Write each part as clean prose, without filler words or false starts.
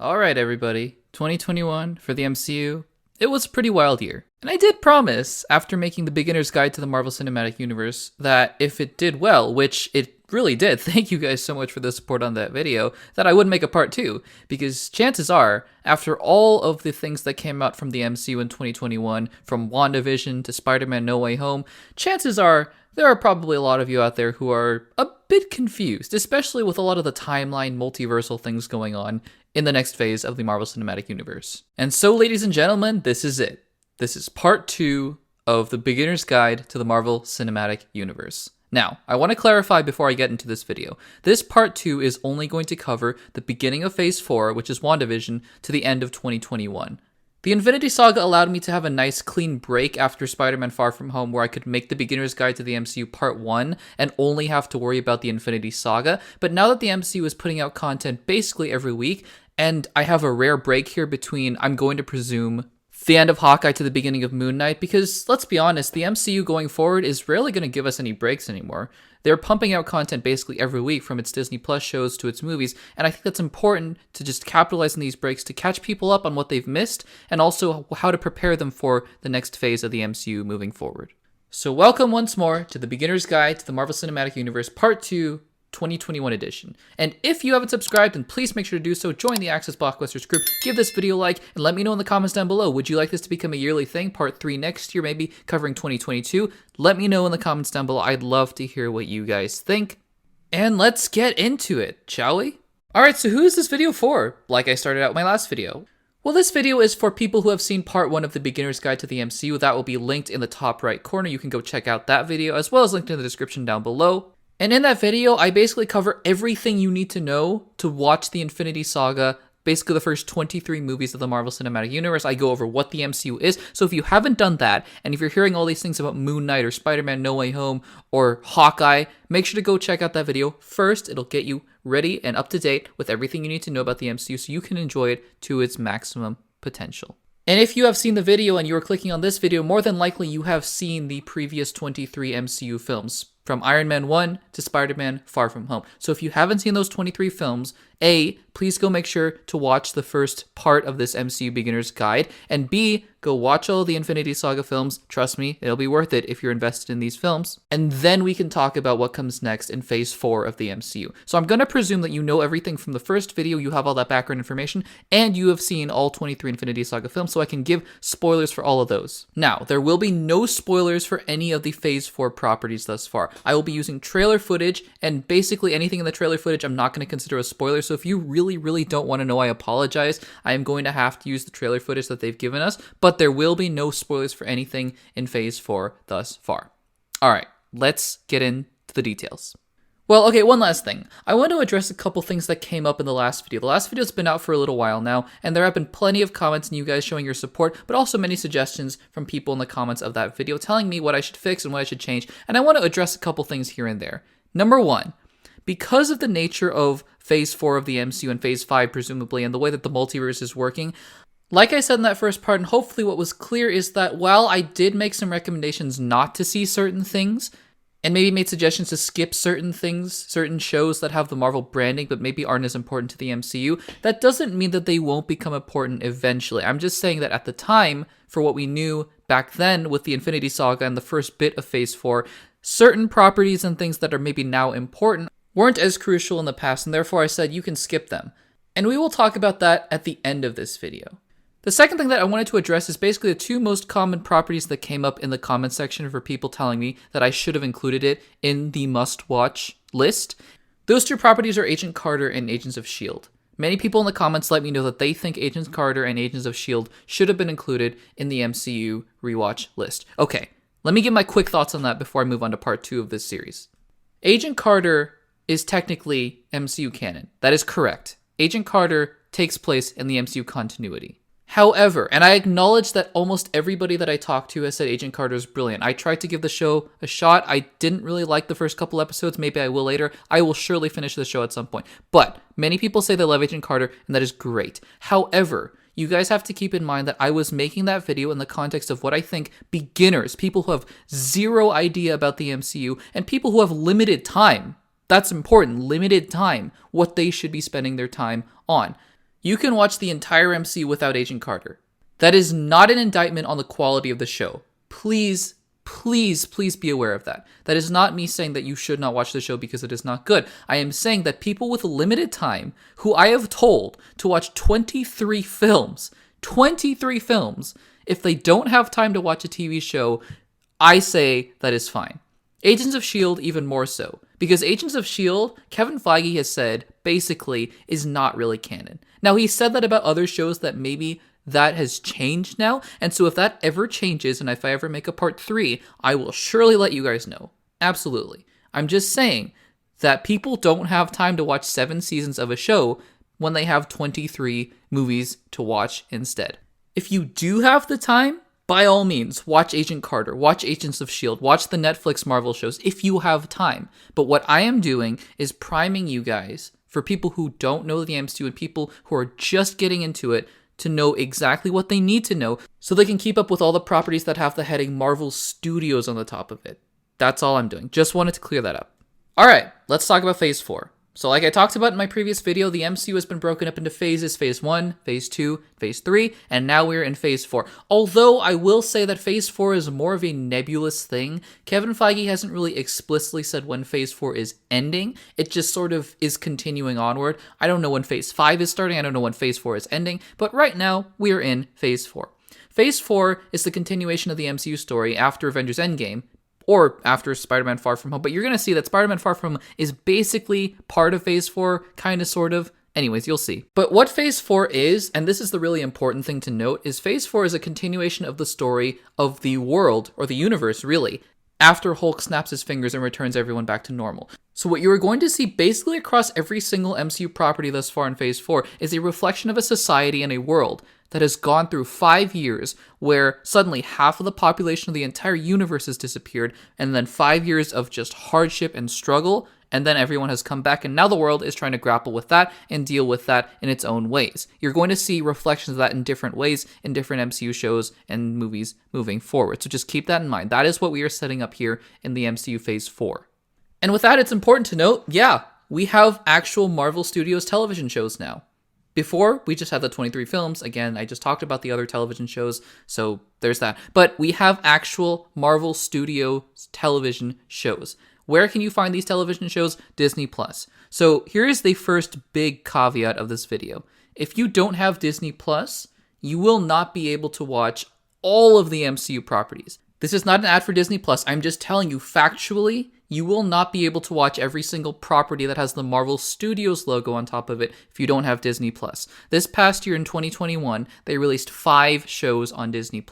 Alright, everybody. 2021 for the MCU. It was a pretty wild year. And I did promise, after making the beginner's guide to the Marvel Cinematic Universe, that if it did well, which it really did, thank you guys so much for the support on that video, that I would make a part 2. Because chances are, after all of the things that came out from the MCU in 2021, from WandaVision to Spider-Man No Way Home, chances are there are probably a lot of you out there who are a bit confused, especially with a lot of the timeline multiversal things going on in the next phase of the Marvel Cinematic Universe. And so, ladies and gentlemen, this is it. This is part 2 of the beginner's guide to the Marvel Cinematic Universe. Now, I want to clarify before I get into this video. This part 2 is only going to cover the beginning of Phase 4, which is WandaVision, to the end of 2021. The Infinity Saga allowed me to have a nice clean break after Spider-Man Far From Home, where I could make the beginner's guide to the MCU part 1 and only have to worry about the Infinity Saga. But now that the MCU is putting out content basically every week, and I have a rare break here between, I'm going to presume, the end of Hawkeye to the beginning of Moon Knight, because let's be honest, the MCU going forward is rarely going to give us any breaks anymore. They're pumping out content basically every week, from its Disney Plus shows to its movies, and I think that's important to just capitalize on these breaks to catch people up on what they've missed, and also how to prepare them for the next phase of the MCU moving forward. So welcome once more to the Beginner's Guide to the Marvel Cinematic Universe Part 2, 2021 edition. And if you haven't subscribed, then please make sure to do so. Join the Access Blockbusters group, give this video a like, and let me know in the comments down below. Would you like this to become a yearly thing, part 3 next year, maybe covering 2022? Let me know in the comments down below. I'd love to hear what you guys think. And let's get into it, shall we? Alright, so who is this video for? Like I started out my last video. Well, this video is for people who have seen part 1 of the Beginner's Guide to the MCU. That will be linked in the top right corner. You can go check out that video, as well as linked in the description down below. And in that video, I basically cover everything you need to know to watch the Infinity Saga, basically the first 23 movies of the Marvel Cinematic Universe. I go over what the MCU is. So if you haven't done that, and if you're hearing all these things about Moon Knight or Spider-Man No Way Home or Hawkeye, make sure to go check out that video first. It'll get you ready and up to date with everything you need to know about the MCU so you can enjoy it to its maximum potential. And if you have seen the video and you are clicking on this video, more than likely you have seen the previous 23 MCU films, from Iron Man 1 to Spider-Man Far From Home. So if you haven't seen those 23 films, A, please go make sure to watch the first part of this MCU Beginner's Guide, and B, go watch all the Infinity Saga films. Trust me, it'll be worth it if you're invested in these films. And then we can talk about what comes next in Phase 4 of the MCU. So I'm going to presume that you know everything from the first video, you have all that background information, and you have seen all 23 Infinity Saga films, so I can give spoilers for all of those. Now, there will be no spoilers for any of the Phase 4 properties thus far. I will be using trailer footage, and basically anything in the trailer footage I'm not going to consider a spoiler, so if you really don't want to know, I apologize. I am going to have to use the trailer footage that they've given us, but there will be no spoilers for anything in Phase 4 thus far. Alright, let's get into the details. Well, okay, one last thing. I want to address a couple things that came up in the last video. The last video's been out for a little while now, and there have been plenty of comments and you guys showing your support, but also many suggestions from people in the comments of that video telling me what I should fix and what I should change, and I want to address a couple things here and there. Number 1, because of the nature of Phase 4 of the MCU and Phase 5 presumably, and the way that the multiverse is working, like I said in that first part, and hopefully what was clear is that while I did make some recommendations not to see certain things, and maybe made suggestions to skip certain things, certain shows that have the Marvel branding but maybe aren't as important to the MCU, that doesn't mean that they won't become important eventually. I'm just saying that at the time, for what we knew back then with the Infinity Saga and the first bit of Phase 4, certain properties and things that are maybe now important weren't as crucial in the past, and therefore I said you can skip them. And we will talk about that at the end of this video. The second thing that I wanted to address is basically the 2 most common properties that came up in the comment section for people telling me that I should have included it in the must-watch list. Those 2 properties are Agent Carter and Agents of S.H.I.E.L.D. Many people in the comments let me know that they think Agent Carter and Agents of S.H.I.E.L.D. should have been included in the MCU rewatch list. Okay, let me give my quick thoughts on that before I move on to part 2 of this series. Agent Carter is technically MCU canon. That is correct. Agent Carter takes place in the MCU continuity. However, and I acknowledge that almost everybody that I talked to has said Agent Carter is brilliant. I tried to give the show a shot. I didn't really like the first couple episodes. Maybe I will later. I will surely finish the show at some point. But many people say they love Agent Carter, and that is great. However, you guys have to keep in mind that I was making that video in the context of what I think beginners, people who have zero idea about the MCU, and people who have limited time, that's important, limited time, what they should be spending their time on. You can watch the entire MCU without Agent Carter. That is not an indictment on the quality of the show. Please, please, please be aware of that. That is not me saying that you should not watch the show because it is not good. I am saying that people with limited time, who I have told to watch 23 films, if they don't have time to watch a TV show, I say that is fine. Agents of S.H.I.E.L.D. even more so. Because Agents of S.H.I.E.L.D., Kevin Feige has said, basically, is not really canon. Now, he said that about other shows that maybe that has changed now, and so if that ever changes, and if I ever make a part 3, I will surely let you guys know. Absolutely. I'm just saying that people don't have time to watch 7 seasons of a show when they have 23 movies to watch instead. If you do have the time, by all means, watch Agent Carter, watch Agents of S.H.I.E.L.D., watch the Netflix Marvel shows if you have time. But what I am doing is priming you guys, for people who don't know the MCU and people who are just getting into it, to know exactly what they need to know so they can keep up with all the properties that have the heading Marvel Studios on the top of it. That's all I'm doing. Just wanted to clear that up. Alright, let's talk about Phase 4. So like I talked about in my previous video, the MCU has been broken up into phases, Phase 1, Phase 2, Phase 3, and now we're in Phase 4. Although I will say that Phase 4 is more of a nebulous thing. Kevin Feige hasn't really explicitly said when Phase 4 is ending. It just sort of is continuing onward. I don't know when Phase 5 is starting, I don't know when Phase 4 is ending, but right now, we're in Phase 4. Phase 4 is the continuation of the MCU story after Avengers Endgame, or after Spider-Man Far From Home, but you're going to see that Spider-Man Far From Home is basically part of Phase 4, kind of, sort of. Anyways, you'll see. But what Phase 4 is, and this is the really important thing to note, is Phase 4 is a continuation of the story of the world, or the universe, really, after Hulk snaps his fingers and returns everyone back to normal. So what you are going to see basically across every single MCU property thus far in Phase 4 is a reflection of a society and a world that has gone through 5 years where suddenly half of the population of the entire universe has disappeared, and then 5 years of just hardship and struggle, and then everyone has come back, and now the world is trying to grapple with that and deal with that in its own ways. You're going to see reflections of that in different ways in different MCU shows and movies moving forward. So just keep that in mind. That is what we are setting up here in the MCU Phase 4. And with that, it's important to note, yeah, we have actual Marvel Studios television shows now. Before, we just had the 23 films. Again, I just talked about the other television shows, so there's that. But we have actual Marvel Studios television shows. Where can you find these television shows? Disney+. So here is the first big caveat of this video. If you don't have Disney+, you will not be able to watch all of the MCU properties. This is not an ad for Disney+. I'm just telling you factually, you will not be able to watch every single property that has the Marvel Studios logo on top of it if you don't have Disney+. This past year in 2021, they released 5 shows on Disney+,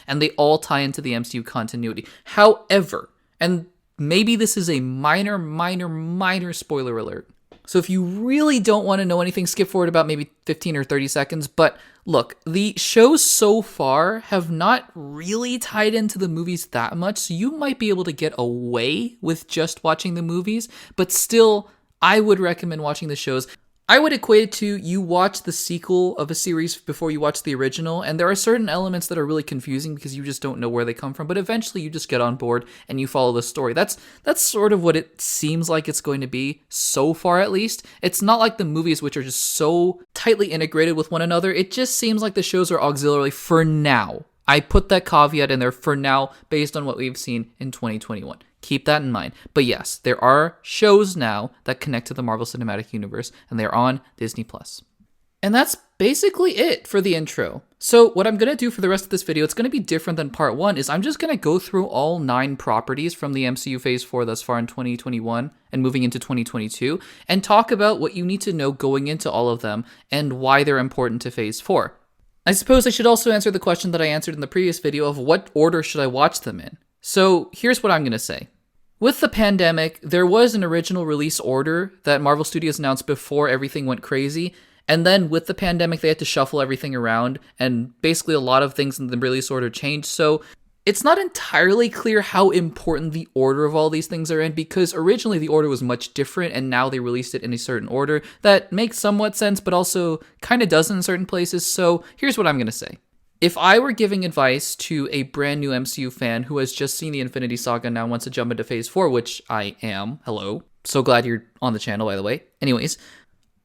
and they all tie into the MCU continuity. However, and maybe this is a minor spoiler alert, so if you really don't want to know anything, skip forward about maybe 15 or 30 seconds, but look, the shows so far have not really tied into the movies that much, so you might be able to get away with just watching the movies, but still, I would recommend watching the shows. I would equate it to you watch the sequel of a series before you watch the original, and there are certain elements that are really confusing because you just don't know where they come from, but eventually you just get on board and you follow the story. That's sort of what it seems like it's going to be, so far at least. It's not like the movies, which are just so tightly integrated with one another. It just seems like the shows are auxiliary for now. I put that caveat in there for now based on what we've seen in 2021. Keep that in mind. But yes, there are shows now that connect to the Marvel Cinematic Universe, and they're on Disney+. And that's basically it for the intro. So what I'm going to do for the rest of this video, it's going to be different than part 1, is I'm just going to go through all 9 properties from the MCU Phase 4 thus far in 2021 and moving into 2022, and talk about what you need to know going into all of them and why they're important to Phase 4. I suppose I should also answer the question that I answered in the previous video of what order should I watch them in. So here's what I'm going to say. With the pandemic, there was an original release order that Marvel Studios announced before everything went crazy, and then with the pandemic, they had to shuffle everything around, and basically a lot of things in the release order changed, so it's not entirely clear how important the order of all these things are in, because originally the order was much different, and now they released it in a certain order that makes somewhat sense, but also kind of doesn't in certain places, so here's what I'm going to say. If I were giving advice to a brand new MCU fan who has just seen the Infinity Saga and now wants to jump into Phase 4, which I am, hello, so glad you're on the channel, by the way. Anyways,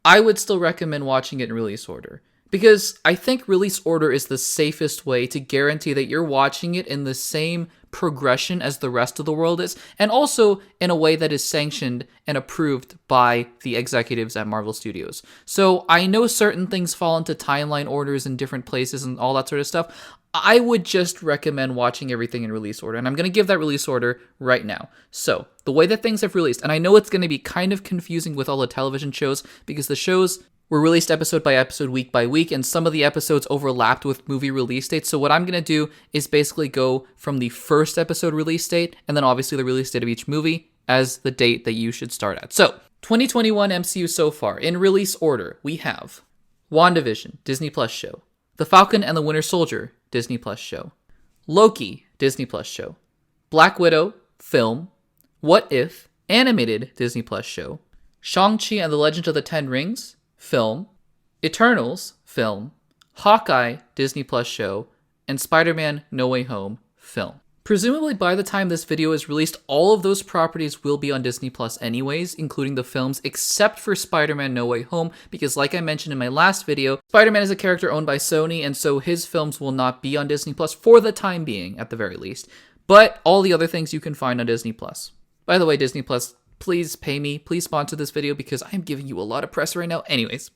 I would still recommend watching it in release order. Because I think release order is the safest way to guarantee that you're watching it in the same progression as the rest of the world is, and also in a way that is sanctioned and approved by the executives at Marvel Studios. So I know certain things fall into timeline orders in different places and all that sort of stuff. I would just recommend watching everything in release order, and I'm going to give that release order right now. So, the way that things have released, and I know it's going to be kind of confusing with all the television shows, because the shows were released episode by episode, week by week, and some of the episodes overlapped with movie release dates. So what I'm going to do is basically go from the first episode release date, and then obviously the release date of each movie as the date that you should start at. So, 2021 MCU so far. In release order, we have WandaVision, Disney Plus show. The Falcon and the Winter Soldier, Disney Plus show. Loki, Disney Plus show. Black Widow, film. What If, animated Disney Plus show. Shang-Chi and the Legend of the Ten Rings, film. Eternals, film. Hawkeye, Disney Plus show. And Spider-Man No Way Home, film. Presumably by the time this video is released, all of those properties will be on Disney Plus anyways, including the films, except for Spider-Man No Way Home, because like I mentioned in my last video, Spider-Man is a character owned by Sony, and so his films will not be on Disney Plus for the time being, at the very least. But all the other things you can find on Disney Plus. By the way, Disney Plus, please pay me, please sponsor this video, because I'm giving you a lot of press right now. Anyways.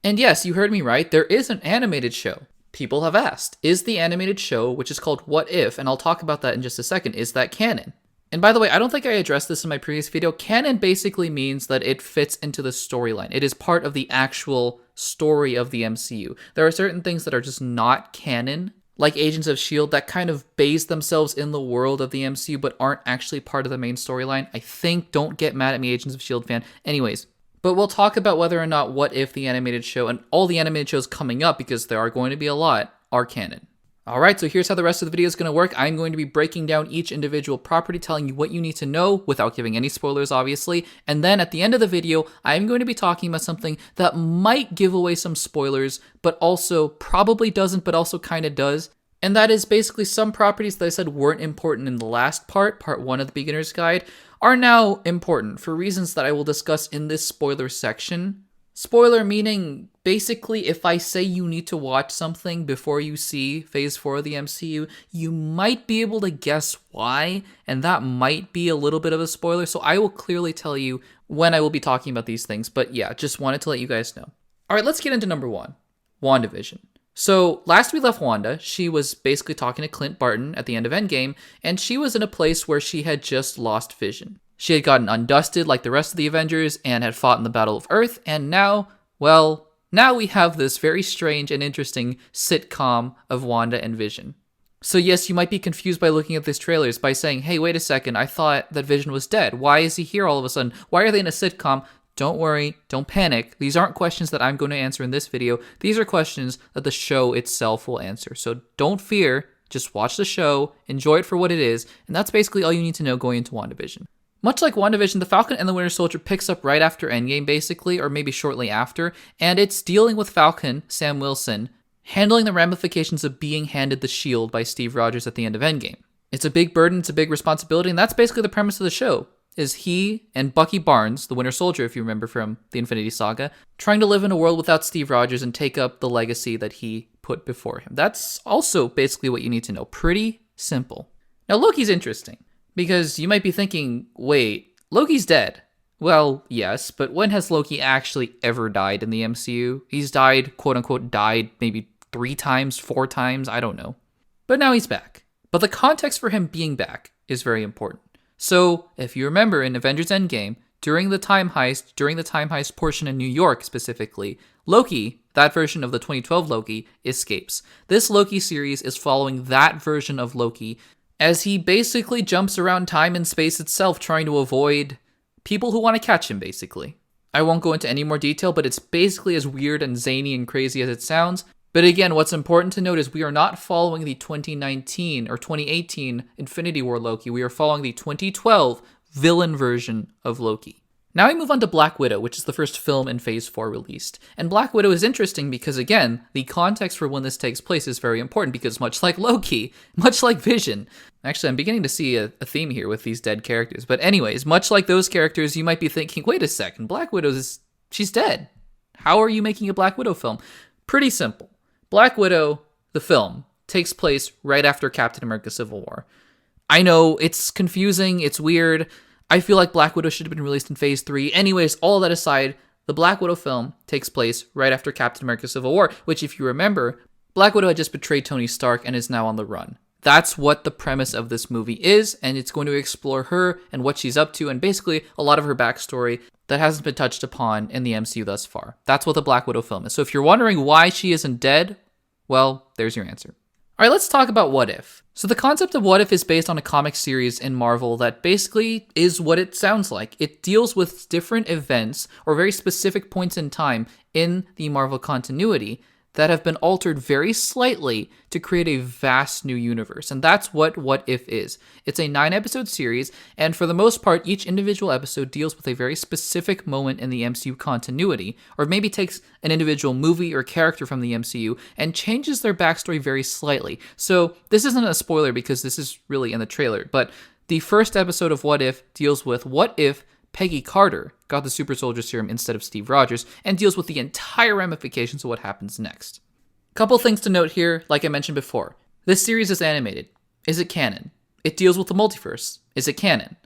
And yes, you heard me right, there is an animated show. People have asked, is the animated show, which is called What If, and I'll talk about that in just a second, is that canon? And by the way, I don't think I addressed this in my previous video. Canon basically means that it fits into the storyline. It is part of the actual story of the MCU. There are certain things that are just not canon, like Agents of S.H.I.E.L.D., that kind of base themselves in the world of the MCU, but aren't actually part of the main storyline. I think, don't get mad at me, Agents of S.H.I.E.L.D. fan. Anyways. But we'll talk about whether or not What If the animated show and all the animated shows coming up, because there are going to be a lot, are canon. Alright, so here's how the rest of the video is going to work. I'm going to be breaking down each individual property, telling you what you need to know without giving any spoilers, obviously. And then at the end of the video, I'm going to be talking about something that might give away some spoilers, but also probably doesn't, but also kind of does. And that is basically some properties that I said weren't important in the last part 1 of the beginner's guide, are now important for reasons that I will discuss in this spoiler section. Spoiler meaning, basically, if I say you need to watch something before you see Phase 4 of the MCU, you might be able to guess why, and that might be a little bit of a spoiler, so I will clearly tell you when I will be talking about these things, but yeah, just wanted to let you guys know. Alright, let's get into number 1, WandaVision. So, last we left Wanda, she was basically talking to Clint Barton at the end of Endgame, and she was in a place where she had just lost Vision. She had gotten undusted like the rest of the Avengers and had fought in the Battle of Earth, and now we have this very strange and interesting sitcom of Wanda and Vision. So yes, you might be confused by looking at these trailers by saying, hey, wait a second, I thought that Vision was dead. Why is he here all of a sudden? Why are they in a sitcom? Don't worry, don't panic. These aren't questions that I'm going to answer in this video. These are questions that the show itself will answer. So don't fear, just watch the show, enjoy it for what it is, and that's basically all you need to know going into WandaVision. Much like WandaVision, The Falcon and the Winter Soldier picks up right after Endgame, basically, or maybe shortly after, and it's dealing with Falcon, Sam Wilson, handling the ramifications of being handed the shield by Steve Rogers at the end of Endgame. It's a big burden, it's a big responsibility, and that's basically the premise of the show. Is he and Bucky Barnes, the Winter Soldier, if you remember from the Infinity Saga, trying to live in a world without Steve Rogers and take up the legacy that he put before him. That's also basically what you need to know. Pretty simple. Now, Loki's interesting, because you might be thinking, wait, Loki's dead. Well, yes, but when has Loki actually ever died in the MCU? He's died, quote-unquote, died maybe 3 times, 4 times, I don't know. But now he's back. But the context for him being back is very important. So, if you remember in Avengers Endgame, during the time heist portion in New York specifically, Loki, that version of the 2012 Loki, escapes. This Loki series is following that version of Loki as he basically jumps around time and space itself trying to avoid people who want to catch him, basically. I won't go into any more detail, but it's basically as weird and zany and crazy as it sounds. But again, what's important to note is we are not following the 2019 or 2018 Infinity War Loki. We are following the 2012 villain version of Loki. Now we move on to Black Widow, which is the first film in Phase 4 released. And Black Widow is interesting because, again, the context for when this takes place is very important because much like Loki, much like Vision, actually I'm beginning to see a theme here with these dead characters. But anyways, much like those characters, you might be thinking, wait a second, Black Widow she's dead. How are you making a Black Widow film? Pretty simple. Black Widow, the film, takes place right after Captain America Civil War. I know, it's confusing, it's weird. I feel like Black Widow should have been released in Phase 3. Anyways, all that aside, the Black Widow film takes place right after Captain America Civil War, which, if you remember, Black Widow had just betrayed Tony Stark and is now on the run. That's what the premise of this movie is, and it's going to explore her and what she's up to, and basically a lot of her backstory that hasn't been touched upon in the MCU thus far. That's what the Black Widow film is. So if you're wondering why she isn't dead, well, there's your answer. All right, let's talk about What If. So the concept of What If is based on a comic series in Marvel that basically is what it sounds like. It deals with different events or very specific points in time in the Marvel continuity that have been altered very slightly to create a vast new universe. And that's what If is. It's a 9-episode series, and for the most part, each individual episode deals with a very specific moment in the MCU continuity, or maybe takes an individual movie or character from the MCU and changes their backstory very slightly. So this isn't a spoiler because this is really in the trailer, but the first episode of What If deals with what if Peggy Carter got the super soldier serum instead of Steve Rogers, and deals with the entire ramifications of what happens next. Couple things to note here, like I mentioned before. This series is animated. Is it canon? It deals with the multiverse. Is it canon?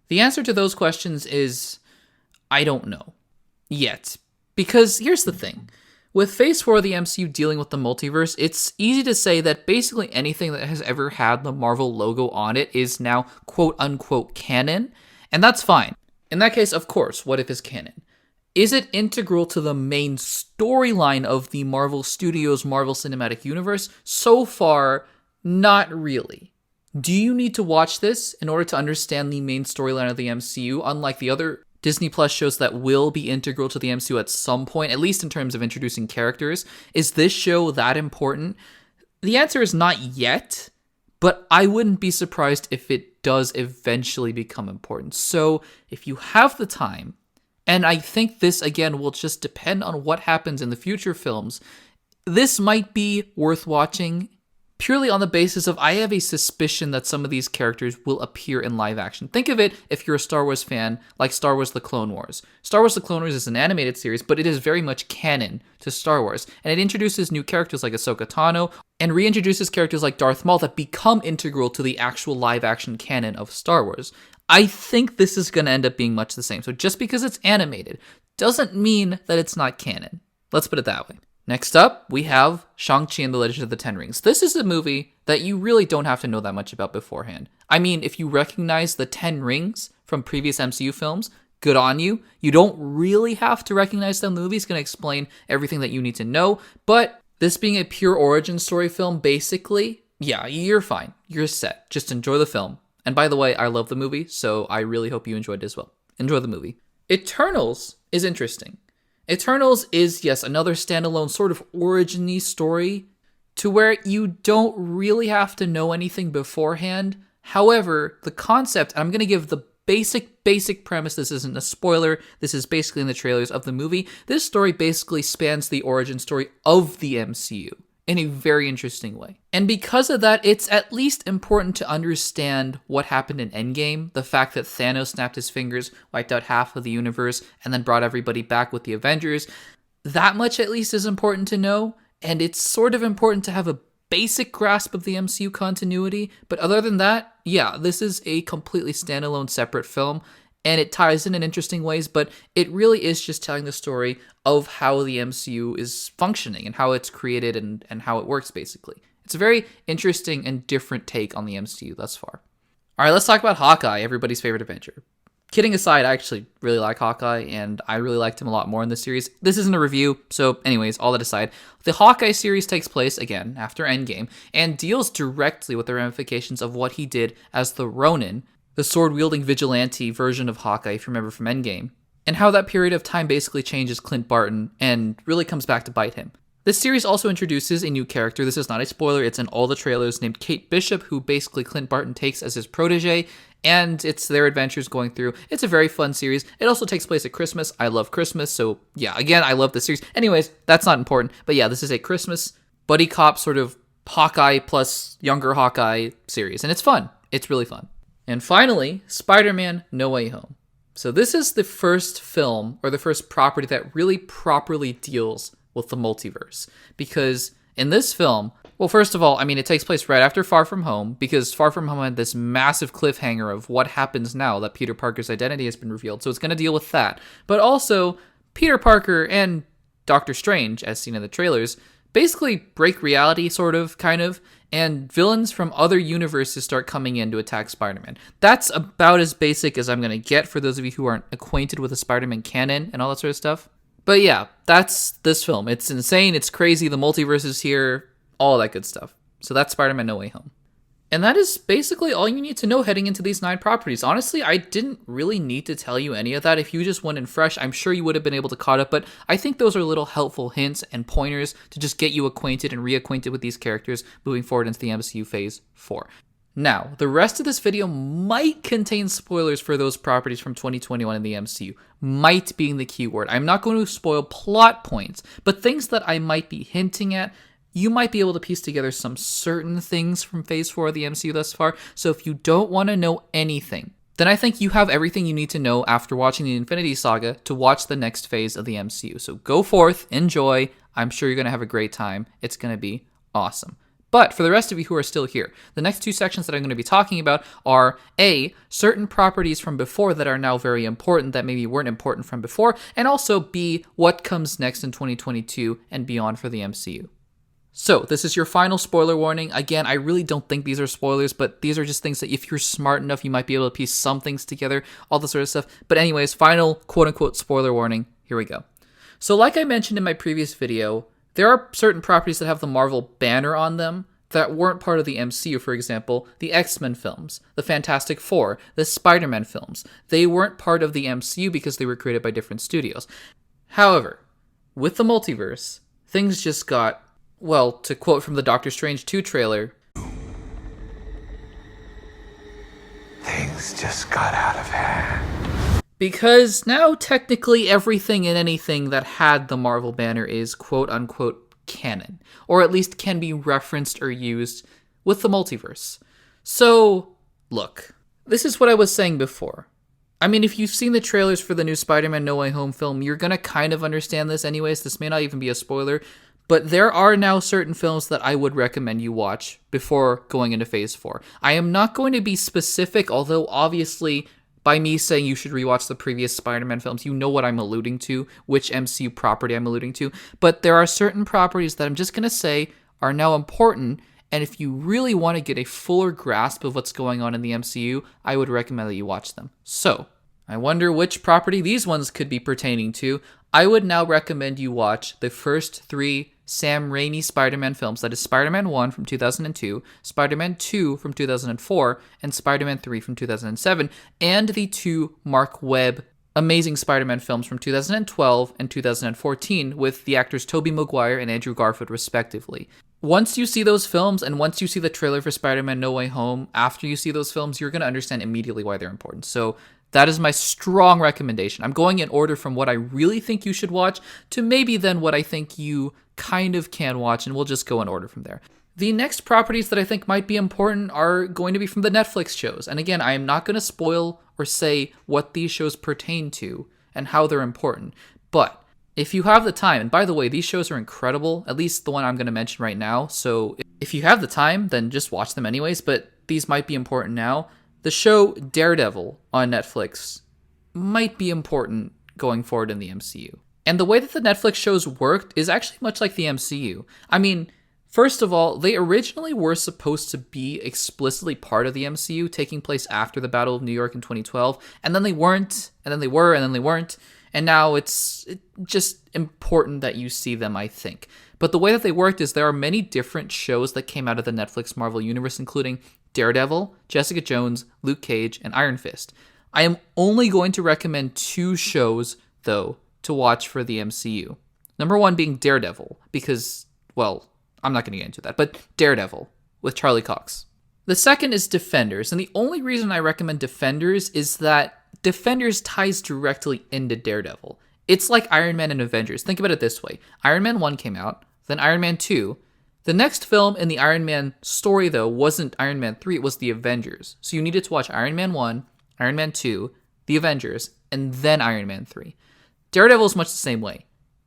The answer to those questions is, I don't know. Yet. Because here's the thing. With Phase 4 of the MCU dealing with the multiverse, it's easy to say that basically anything that has ever had the Marvel logo on it is now quote-unquote canon, and that's fine. In that case, of course, What If is canon. Is it integral to the main storyline of the Marvel Studios Marvel Cinematic Universe? So far, not really. Do you need to watch this in order to understand the main storyline of the MCU, unlike the other Disney Plus shows that will be integral to the MCU at some point, at least in terms of introducing characters? Is this show that important? The answer is not yet, but I wouldn't be surprised if it does eventually become important. So if you have the time, and I think this again will just depend on what happens in the future films, this might be worth watching purely on the basis of I have a suspicion that some of these characters will appear in live action. Think of it, if you're a Star Wars fan, like Star Wars The Clone Wars. Star Wars The Clone Wars is an animated series, but it is very much canon to Star Wars, and it introduces new characters like Ahsoka Tano, and reintroduces characters like Darth Maul that become integral to the actual live-action canon of Star Wars. I think this is going to end up being much the same. So just because it's animated doesn't mean that it's not canon. Let's put it that way. Next up, we have Shang-Chi and the Legend of the Ten Rings. This is a movie that you really don't have to know that much about beforehand. I mean, if you recognize the 10 rings from previous MCU films, good on you. You don't really have to recognize them. The movie's going to explain everything that you need to know, but this being a pure origin story film, basically, yeah, you're fine. You're set. Just enjoy the film. And by the way, I love the movie, so I really hope you enjoyed it as well. Enjoy the movie. Eternals is interesting. Eternals is, yes, another standalone sort of origin-y story to where you don't really have to know anything beforehand. However, the concept, and I'm going to give the basic premise, this isn't a spoiler, this is basically in the trailers of the movie. This story basically spans the origin story of the MCU in a very interesting way. And because of that, it's at least important to understand what happened in Endgame, the fact that Thanos snapped his fingers, wiped out half of the universe, and then brought everybody back with the Avengers. That much at least is important to know, and it's sort of important to have a basic grasp of the MCU continuity, but other than that, yeah, this is a completely standalone separate film, and it ties in interesting ways, but it really is just telling the story of how the MCU is functioning and how it's created and how it works, basically. It's a very interesting and different take on the MCU thus far. All right, let's talk about Hawkeye, everybody's favorite Avenger. Kidding aside, I actually really like Hawkeye, and I really liked him a lot more in this series. This isn't a review, so anyways, all that aside, the Hawkeye series takes place, again, after Endgame, and deals directly with the ramifications of what he did as the Ronin, the sword-wielding vigilante version of Hawkeye, if you remember from Endgame, and how that period of time basically changes Clint Barton and really comes back to bite him. This series also introduces a new character. This is not a spoiler, it's in all the trailers, named Kate Bishop, who basically Clint Barton takes as his protege, and it's their adventures going through. It's a very fun series. It also takes place at Christmas. I love Christmas, so yeah, again, I love this series. Anyways, that's not important, but yeah, this is a Christmas buddy cop sort of Hawkeye plus younger Hawkeye series, and it's fun. It's really fun. And finally, Spider-Man No Way Home. So this is the first film, or the first property that really properly deals with the multiverse. Because in this film, well, first of all, I mean, it takes place right after Far From Home, because Far From Home had this massive cliffhanger of what happens now that Peter Parker's identity has been revealed. So it's going to deal with that. But also, Peter Parker and Doctor Strange, as seen in the trailers, basically break reality, sort of, kind of, and villains from other universes start coming in to attack Spider-Man. That's about as basic as I'm going to get for those of you who aren't acquainted with the Spider-Man canon and all that sort of stuff. But yeah, that's this film. It's insane, it's crazy, the multiverse is here, all that good stuff. So that's Spider-Man No Way Home. And that is basically all you need to know heading into these 9 properties. Honestly, I didn't really need to tell you any of that. If you just went in fresh, I'm sure you would have been able to caught up, but I think those are little helpful hints and pointers to just get you acquainted and reacquainted with these characters moving forward into the MCU Phase 4. Now, the rest of this video might contain spoilers for those properties from 2021 in the MCU. Might being the key word. I'm not going to spoil plot points, but things that I might be hinting at. You might be able to piece together some certain things from Phase 4 of the MCU thus far, so if you don't want to know anything, then I think you have everything you need to know after watching the Infinity Saga to watch the next phase of the MCU. So go forth, enjoy, I'm sure you're going to have a great time, it's going to be awesome. But for the rest of you who are still here, the next 2 sections that I'm going to be talking about are A, certain properties from before that are now very important that maybe weren't important from before, and also B, what comes next in 2022 and beyond for the MCU. So, this is your final spoiler warning. Again, I really don't think these are spoilers, but these are just things that if you're smart enough, you might be able to piece some things together, all this sort of stuff. But anyways, final quote-unquote spoiler warning. Here we go. So, like I mentioned in my previous video, there are certain properties that have the Marvel banner on them that weren't part of the MCU. For example, the X-Men films, the Fantastic Four, the Spider-Man films. They weren't part of the MCU because they were created by different studios. However, with the multiverse, things just got, well, to quote from the Doctor Strange 2 trailer, things just got out of hand. Because now technically everything and anything that had the Marvel banner is quote-unquote canon, or at least can be referenced or used with the multiverse. So, look, this is what I was saying before. I mean, if you've seen the trailers for the new Spider-Man No Way Home film, you're gonna kind of understand this anyways. This may not even be a spoiler, but there are now certain films that I would recommend you watch before going into Phase 4. I am not going to be specific, although obviously by me saying you should rewatch the previous Spider-Man films, you know what I'm alluding to, which MCU property I'm alluding to. But there are certain properties that I'm just going to say are now important, and if you really want to get a fuller grasp of what's going on in the MCU, I would recommend that you watch them. So, I wonder which property these ones could be pertaining to. I would now recommend you watch the first 3 Sam Raimi Spider-Man films. That is Spider-Man 1 from 2002, Spider-Man 2 from 2004, and Spider-Man 3 from 2007, and the 2 Mark Webb Amazing Spider-Man films from 2012 and 2014 with the actors Tobey Maguire and Andrew Garfield respectively. Once you see those films, and once you see the trailer for Spider-Man No Way Home, after you see those films, you're going to understand immediately why they're important. So that is my strong recommendation. I'm going in order from what I really think you should watch to maybe then what I think you kind of can watch, and we'll just go in order from there. The next properties that I think might be important are going to be from the Netflix shows. And again, I am not going to spoil or say what these shows pertain to and how they're important. But if you have the time, and by the way, these shows are incredible, at least the one I'm going to mention right now. So if you have the time, then just watch them anyways, but these might be important now. The show Daredevil on Netflix might be important going forward in the MCU. And the way that the Netflix shows worked is actually much like the MCU. I mean, first of all, they originally were supposed to be explicitly part of the MCU, taking place after the Battle of New York in 2012, and then they weren't, and then they were, and then they weren't, and now it's just important that you see them, I think. But the way that they worked is there are many different shows that came out of the Netflix Marvel Universe, including Daredevil, Jessica Jones, Luke Cage, and Iron Fist. I am only going to recommend 2 shows, though, to watch for the MCU. Number 1 being Daredevil, because, well, I'm not going to get into that, but Daredevil with Charlie Cox. The second is Defenders, and the only reason I recommend Defenders is that Defenders ties directly into Daredevil. It's like Iron Man and Avengers. Think about it this way. Iron Man 1 came out, then Iron Man 2. The next film in the Iron Man story, though, wasn't Iron Man 3, it was The Avengers. So you needed to watch Iron Man 1, Iron Man 2, The Avengers, and then Iron Man 3. Daredevil is much the same way.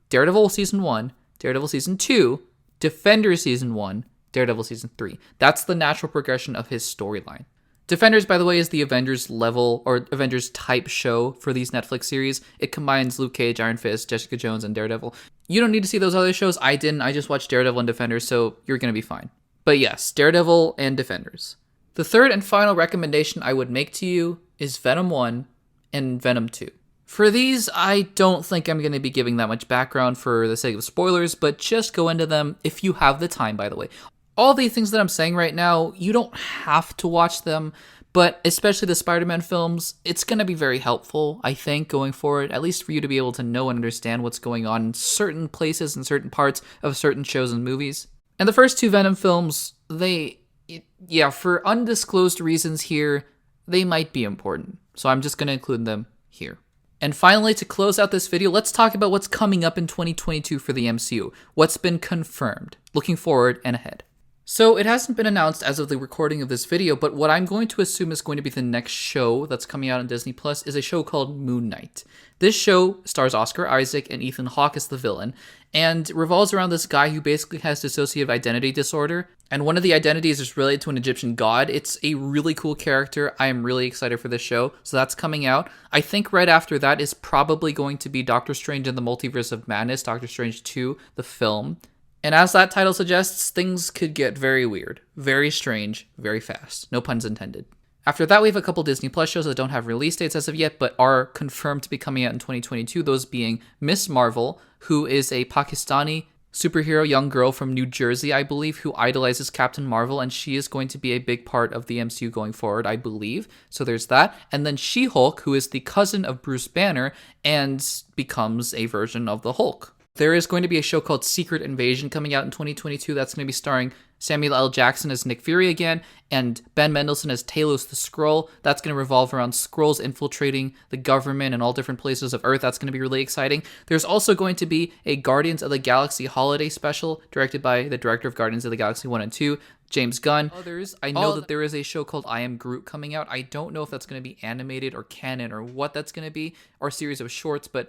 Daredevil Season 1, Daredevil Season 2, Defenders Season 1, Daredevil Season 3. That's the natural progression of his storyline. Defenders, by the way, is the Avengers level or Avengers type show for these Netflix series. It combines Luke Cage, Iron Fist, Jessica Jones, and Daredevil. You don't need to see those other shows. I didn't. I just watched Daredevil and Defenders, so you're going to be fine. But yes, Daredevil and Defenders. The third and final recommendation I would make to you is Venom 1 and Venom 2. For these, I don't think I'm going to be giving that much background for the sake of spoilers, but just go into them if you have the time, by the way. All the things that I'm saying right now, you don't have to watch them, but especially the Spider-Man films, it's going to be very helpful, I think, going forward, at least for you to be able to know and understand what's going on in certain places and certain parts of certain shows and movies. And the first two Venom films, for undisclosed reasons here, they might be important. So I'm just going to include them here. And finally, to close out this video, let's talk about what's coming up in 2022 for the MCU. What's been confirmed, looking forward and ahead. So it hasn't been announced as of the recording of this video, but what I'm going to assume is going to be the next show that's coming out on Disney Plus is a show called Moon Knight. This show stars Oscar Isaac and Ethan Hawke as the villain, and revolves around this guy who basically has dissociative identity disorder, and one of the identities is related to an Egyptian god. It's a really cool character. I am really excited for this show, so that's coming out. I think right after that is probably going to be Doctor Strange in the Multiverse of Madness, Doctor Strange 2, the film. And as that title suggests, things could get very weird, very strange, very fast. No puns intended. After that, we have a couple Disney Plus shows that don't have release dates as of yet, but are confirmed to be coming out in 2022. Those being Miss Marvel, who is a Pakistani superhero young girl from New Jersey, I believe, who idolizes Captain Marvel, and she is going to be a big part of the MCU going forward, I believe. So there's that. And then She-Hulk, who is the cousin of Bruce Banner and becomes a version of the Hulk. There is going to be a show called Secret Invasion coming out in 2022 that's going to be starring Samuel L. Jackson as Nick Fury again, and Ben Mendelsohn as Talos the Skrull. That's going to revolve around Skrulls infiltrating the government and all different places of Earth. That's going to be really exciting. There's also going to be a Guardians of the Galaxy holiday special directed by the director of Guardians of the Galaxy 1 and 2, James Gunn. Others, I know that there is a show called I Am Groot coming out. I don't know if that's going to be animated or canon or what that's going to be, or a series of shorts, but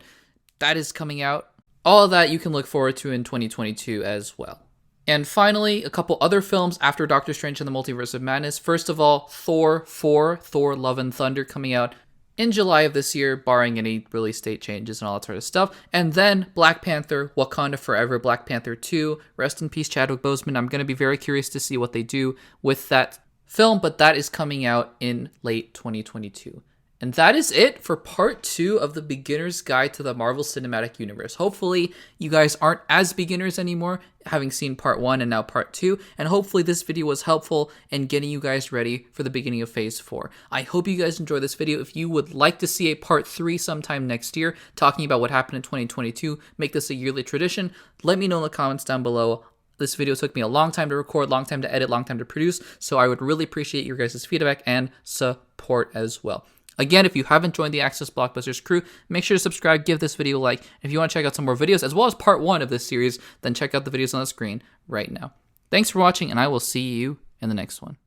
that is coming out. All of that you can look forward to in 2022 as well. And finally, a couple other films after Doctor Strange and the Multiverse of Madness. First of all, Thor 4, Thor Love and Thunder, coming out in July of this year, barring any release date changes and all that sort of stuff. And then Black Panther, Wakanda Forever, Black Panther 2. Rest in peace, Chadwick Boseman. I'm going to be very curious to see what they do with that film, but that is coming out in late 2022. And that is it for part 2 of the Beginner's Guide to the Marvel Cinematic Universe. Hopefully, you guys aren't as beginners anymore, having seen part 1 and now part 2. And hopefully this video was helpful in getting you guys ready for the beginning of Phase 4. I hope you guys enjoyed this video. If you would like to see a part 3 sometime next year, talking about what happened in 2022, make this a yearly tradition, let me know in the comments down below. This video took me a long time to record, long time to edit, long time to produce, so I would really appreciate your guys' feedback and support as well. Again, if you haven't joined the Access Blockbusters crew, make sure to subscribe, give this video a like. If you want to check out some more videos, as well as part 1 of this series, then check out the videos on the screen right now. Thanks for watching, and I will see you in the next one.